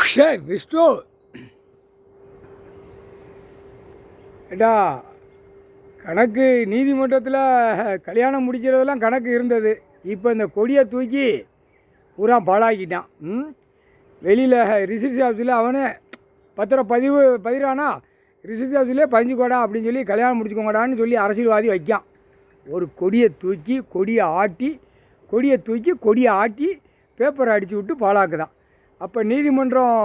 விஷ்ணு ஏடா கணக்கு நீதிமன்றத்தில் கல்யாணம் முடிக்கிறதெல்லாம் கணக்கு இருந்தது. இப்போ இந்த கொடியை தூக்கி பூரா பாழாக்கிட்டான். வெளியில் ரிசர்ச் ஆஃபீஸில் அவனே பதிரானா ரிசர்ச் ஆஃபீஸ்லேயே பதிஞ்சுக்கோடா அப்படின்னு சொல்லி கல்யாணம் முடிச்சுக்கோங்கடான்னு சொல்லி அரசியல்வாதி வைக்கான். ஒரு கொடியை தூக்கி கொடியை ஆட்டி பேப்பரை அடித்து விட்டு பாழாக்குதான். அப்போ நீதிமன்றம்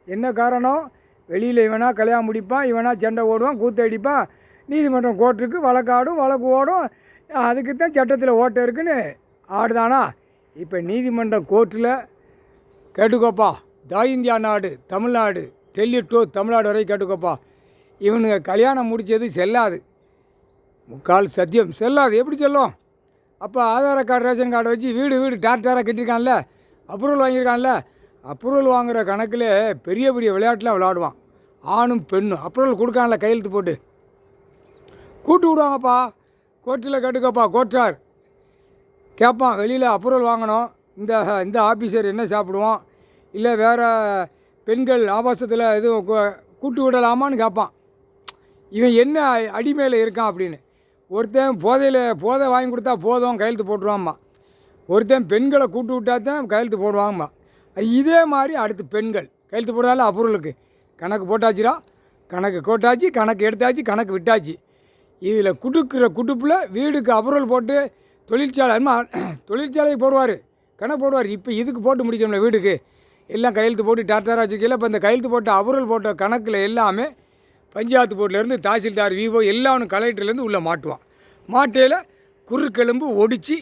என்ன காரணம்? வெளியில் இவனா கல்யாணம் முடிப்பான், இவனா சண்டை ஓடுவான், கூத்து அடிப்பான். நீதிமன்றம் கோர்ட்டுக்கு வழக்கு ஓடும். அதுக்கு தான் சட்டத்தில் ஓட்டை இருக்குன்னு ஆடுதானா? இப்போ நீதிமன்றம் கோர்ட்டில் கேட்டுக்கோப்பா, இந்தியா நாடு தமிழ்நாடு, டெல்லி டு தமிழ்நாடு வரை கேட்டுக்கோப்பா, இவனுங்க கல்யாணம் முடித்தது செல்லாது, முக்கால் சத்தியம் செல்லாது. எப்படி செல்லும்? அப்போ ஆதார் கார்டு ரேஷன் கார்டை வச்சு வீடு டாக்டராக கட்டியிருக்கான்ல, அப்ரூவல் வாங்கியிருக்கான்ல, அப்ரூவல் வாங்குகிற கணக்கில் பெரிய விளையாட்டுலாம் விளையாடுவான். ஆணும் பெண்ணும் அப்ரூவல் கொடுக்கான்ல, கையெழுத்து போட்டு கூட்டு விடுவாங்கப்பா. கோர்ட்டில் கேட்டுக்கப்பா, கோர்ட்டார் கேட்பான், வெளியில் அப்ரூவல் வாங்கணும், இந்த ஆஃபீஸர் என்ன சாப்பிடுவோம், இல்லை வேறு பெண்கள் ஆபாசத்தில் எதுவும் கூட்டு விடலாமான்னு கேட்பான். இவன் என்ன அடிமையில் இருக்கான் அப்படின்னு. ஒருத்தன் போதை வாங்கி கொடுத்தா போதும் கையெழுத்து போட்டுருவாம்மா. ஒருத்தன் பெண்களை கூட்டு விட்டா தான் கையெழுத்து போடுவாங்கம்மா. இதே மாதிரி அடுத்து பெண்கள் கையெழுத்து போடுறாலும் அப்ரூவலுக்கு கணக்கு போட்டாச்சுரா, கணக்கு கோட்டாச்சு, கணக்கு எடுத்தாச்சு, கணக்கு விட்டாச்சு. இதில் குடுப்பில் வீடுக்கு அப்ரூவல் போட்டு தொழிற்சாலைக்கு போடுவார், கணக்கு போடுவார். இப்போ இதுக்கு போட்டு முடிக்கணும்ல, வீடுக்கு எல்லாம் கையெழுத்து போட்டு டாக்டராக வச்சுக்கல. இப்போ இந்த கையெழுத்து போட்ட அப்ரூவல் போட்ட கணக்கில் எல்லாமே பஞ்சாயத்து போர்ட்லேருந்து தாசில்தார் விவோ எல்லாரும் கலெக்டர்லேருந்து உள்ளே மாட்டுவான். மாட்டையில் குறுக்கெலும்பு ஒடிச்சு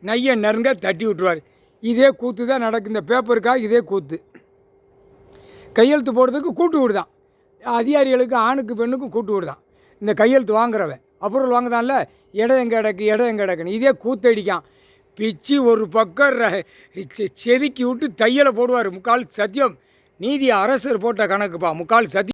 நைய நறுங்க தட்டி விட்டுருவார். இதே கூத்து தான் நடக்கும். இந்த பேப்பருக்காக இதே கூத்து. கையெழுத்து போடுறதுக்கு கூட்டு விடுதான், அதிகாரிகளுக்கு ஆணுக்கு பெண்ணுக்கும் கூட்டு விடுதான். இந்த கையெழுத்து வாங்குறவன் அப்ரூவல் வாங்குதான்ல, இடம் எங்கே கிடக்குன்னு இதே கூத்தடிக்கான். பிச்சு ஒரு பக்கம் செதுக்கி விட்டு தையலை போடுவார். முக்கால் சத்தியம் நீதி அரசர் போட்ட கணக்குப்பா, முக்கால் சத்தியம்.